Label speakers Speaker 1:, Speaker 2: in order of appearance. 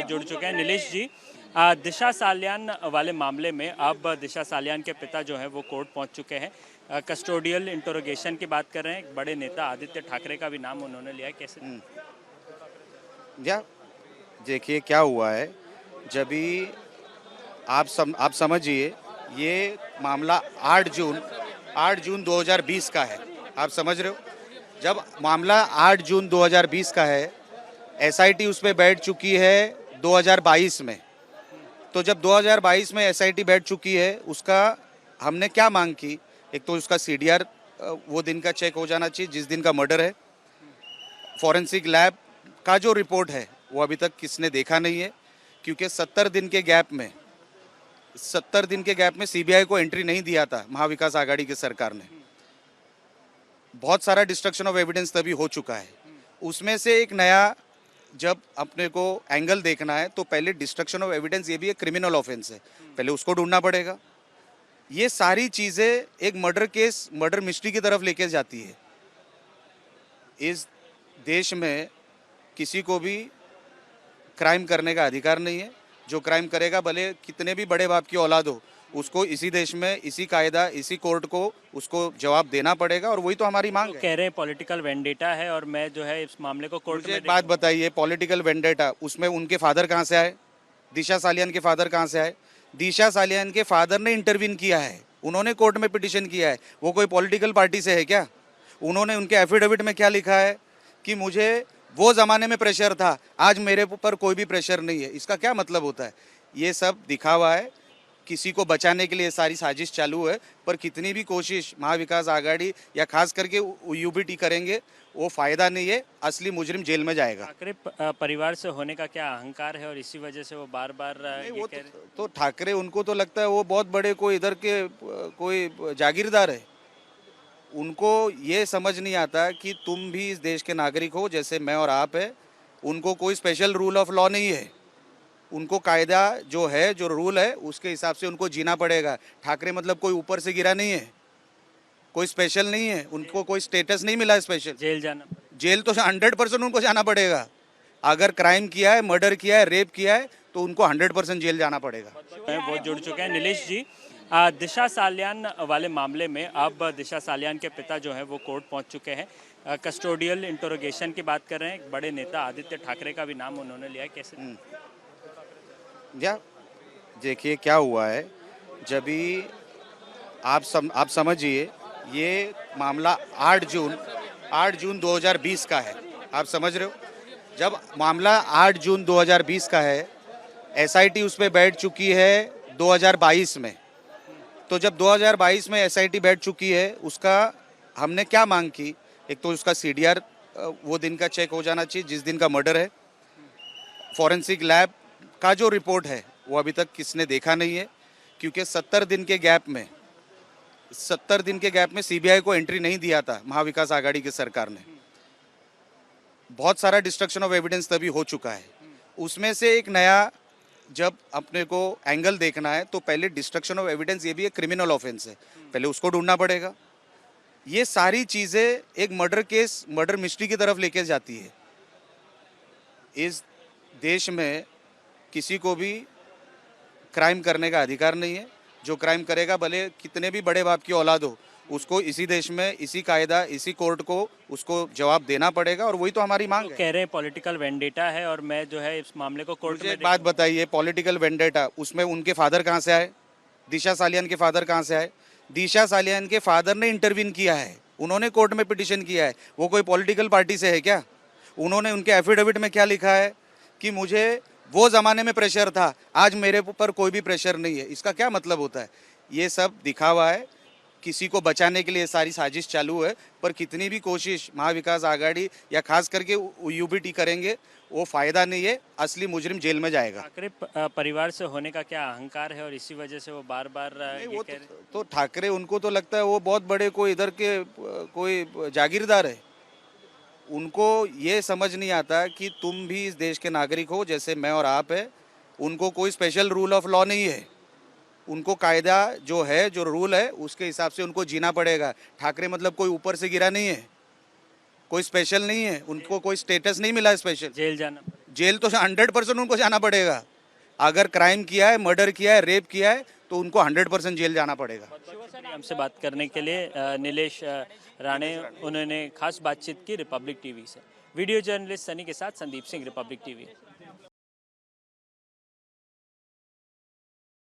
Speaker 1: वो जुड़ चुके हैं। नीलेश जी, दिशा सालियान वाले मामले में अब दिशा सालियान के पिता जो हैं वो कोर्ट पहुंच चुके हैं। कस्टोडियल इंटरोगेशन की बात कर रहे हैं। एक बड़े नेता आदित्य ठाकरे का भी नाम उन्होंने लिया है। कैसे?
Speaker 2: या देखिए क्या हुआ है। जब भी आप समझिए, ये मामला 8 जून 2020 का है। आप समझ रहे हो, जब मामला 8 जून 2020 का है, एसआईटी उस पर बैठ चुकी है 2022 में। तो जब 2022 में एसआईटी बैठ चुकी है, उसका हमने क्या मांग की? एक तो उसका सीडीआर वो दिन का चेक हो जाना चाहिए जिस दिन का मर्डर है। फॉरेंसिक लैब का जो रिपोर्ट है वो अभी तक किसने देखा नहीं है, क्योंकि 70 दिन के गैप में सीबीआई को एंट्री नहीं दिया था महाविकास आघाड़ी की सरकार ने। बहुत सारा डिस्ट्रक्शन ऑफ एविडेंस तभी हो चुका है। उसमें से एक नया जब अपने को एंगल देखना है तो पहले डिस्ट्रक्शन ऑफ एविडेंस, ये भी एक क्रिमिनल ऑफेंस है, पहले उसको ढूंढना पड़ेगा। ये सारी चीज़ें एक मर्डर मिस्ट्री की तरफ लेके जाती है। इस देश में किसी को भी क्राइम करने का अधिकार नहीं है। जो क्राइम करेगा, भले कितने भी बड़े बाप की औलाद हो, उसको इसी देश में, इसी कायदा, इसी कोर्ट को उसको जवाब देना पड़ेगा। और वही तो हमारी मांग है।
Speaker 1: कह रहे हैं पॉलिटिकल वेंडेटा है और मैं जो है इस मामले को कोर्ट
Speaker 2: मुझे
Speaker 1: में
Speaker 2: एक बात बताइए, पॉलिटिकल वेंडेटा, उसमें उनके फादर कहाँ से आए? दिशा सालियान के फादर कहाँ से आए? दिशा सालियान के फादर ने इंटरवीन किया है, उन्होंने कोर्ट में पिटिशन किया है। वो कोई पॉलिटिकल पार्टी से है क्या? उन्होंने उनके एफिडेविट में क्या लिखा है कि मुझे वो ज़माने में प्रेशर था, आज मेरे ऊपर कोई भी प्रेशर नहीं है। इसका क्या मतलब होता है? ये सब दिखावा है, किसी को बचाने के लिए सारी साजिश चालू है। पर कितनी भी कोशिश महाविकास आघाड़ी या खास करके यूबीटी करेंगे, वो फ़ायदा नहीं है। असली मुजरिम जेल में जाएगा।
Speaker 1: ठाकरे परिवार से होने का क्या अहंकार है और इसी वजह से वो बार बार
Speaker 2: वो तो ठाकरे, उनको तो लगता है वो बहुत बड़े कोई इधर के कोई जागीरदार है। उनको ये समझ नहीं आता कि तुम भी इस देश के नागरिक हो जैसे मैं और आप है। उनको कोई स्पेशल रूल ऑफ लॉ नहीं है। उनको कायदा जो है, जो रूल है, उसके हिसाब से उनको जीना पड़ेगा। ठाकरे मतलब कोई ऊपर से गिरा नहीं है, कोई स्पेशल नहीं है, उनको कोई स्टेटस नहीं मिला है स्पेशल।
Speaker 1: जेल जाना?
Speaker 2: जेल तो 100% उनको जाना पड़ेगा। अगर क्राइम किया है, मर्डर किया है, रेप किया है, तो उनको 100% जेल जाना पड़ेगा।
Speaker 1: वो जुड़ चुके हैं। नीलेश जी, दिशा सालियान वाले मामले में अब दिशा सालियान के पिता जो हैं वो कोर्ट पहुंच चुके हैं। कस्टोडियल इंटरोगेशन की बात कर रहे हैं। एक बड़े नेता आदित्य ठाकरे का भी नाम उन्होंने लिया है। कैसे?
Speaker 2: या देखिए क्या हुआ है। जब भी आप समझिए, ये मामला 8 जून 2020 का है। आप समझ रहे हो, जब मामला 8 जून 2020 का है, एसआईटी उस पर बैठ चुकी है 2022 में। तो जब 2022 में एसआईटी बैठ चुकी है, उसका हमने क्या मांग की? एक तो उसका सीडीआर वो दिन का चेक हो जाना चाहिए जिस दिन का मर्डर है। फॉरेंसिक लैब का जो रिपोर्ट है वो अभी तक किसने देखा नहीं है, क्योंकि 70 दिन के गैप में सीबीआई को एंट्री नहीं दिया था महाविकास आघाड़ी की सरकार ने। बहुत सारा डिस्ट्रक्शन ऑफ एविडेंस तभी हो चुका है। उसमें से एक नया जब अपने को एंगल देखना है तो पहले डिस्ट्रक्शन ऑफ एविडेंस, ये भी एक क्रिमिनल ऑफेंस है, पहले उसको ढूंढना पड़ेगा। ये सारी चीज़ें एक मर्डर मिस्ट्री की तरफ लेके जाती है। इस देश में किसी को भी क्राइम करने का अधिकार नहीं है। जो क्राइम करेगा, भले कितने भी बड़े बाप की औलाद हो, उसको इसी देश में, इसी कायदा, इसी कोर्ट को उसको जवाब देना पड़ेगा। और वही तो हमारी मांग है।
Speaker 1: कह रहे हैं पॉलिटिकल वेंडेटा है और मैं जो है इस मामले को कोर्ट में
Speaker 2: एक बात बताइए, पॉलिटिकल वेंडेटा, उसमें उनके फादर कहाँ से आए? दिशा सालियान के फादर कहाँ से आए? दिशा सालियान के फादर ने इंटरवीन किया है, उन्होंने कोर्ट में पिटिशन किया है। वो कोई पॉलिटिकल पार्टी से है क्या? उन्होंने उनके एफिडेविट में क्या लिखा है कि मुझे वो ज़माने में प्रेशर था, आज मेरे ऊपर कोई भी प्रेशर नहीं है। इसका क्या मतलब होता है? ये सब दिखावा है, किसी को बचाने के लिए सारी साजिश चालू है। पर कितनी भी कोशिश महाविकास आघाड़ी या खास करके यूबीटी करेंगे, वो फ़ायदा नहीं है। असली मुजरिम जेल में जाएगा।
Speaker 1: ठाकरे परिवार से होने का क्या अहंकार है और इसी वजह से वो बार बार
Speaker 2: वो तो ठाकरे, उनको तो लगता है वो बहुत बड़े कोई इधर के कोई जागीरदार है। उनको ये समझ नहीं आता कि तुम भी इस देश के नागरिक हो जैसे मैं और आप है। उनको कोई स्पेशल रूल ऑफ लॉ नहीं है। उनको कायदा जो है, जो रूल है, उसके हिसाब से उनको जीना पड़ेगा। ठाकरे मतलब कोई ऊपर से गिरा नहीं है, कोई स्पेशल नहीं है, उनको कोई स्टेटस नहीं मिला है स्पेशल।
Speaker 1: जेल जाना?
Speaker 2: जेल तो 100% उनको जाना पड़ेगा। अगर क्राइम किया है, मर्डर किया है, रेप किया है तो उनको 100% जेल जाना पड़ेगा।
Speaker 1: हमसे बात करने के लिए नीलेश राणे, उन्होंने खास बातचीत की रिपब्लिक टीवी से। वीडियो जर्नलिस्ट सनी के साथ संदीप सिंह, रिपब्लिक टीवी।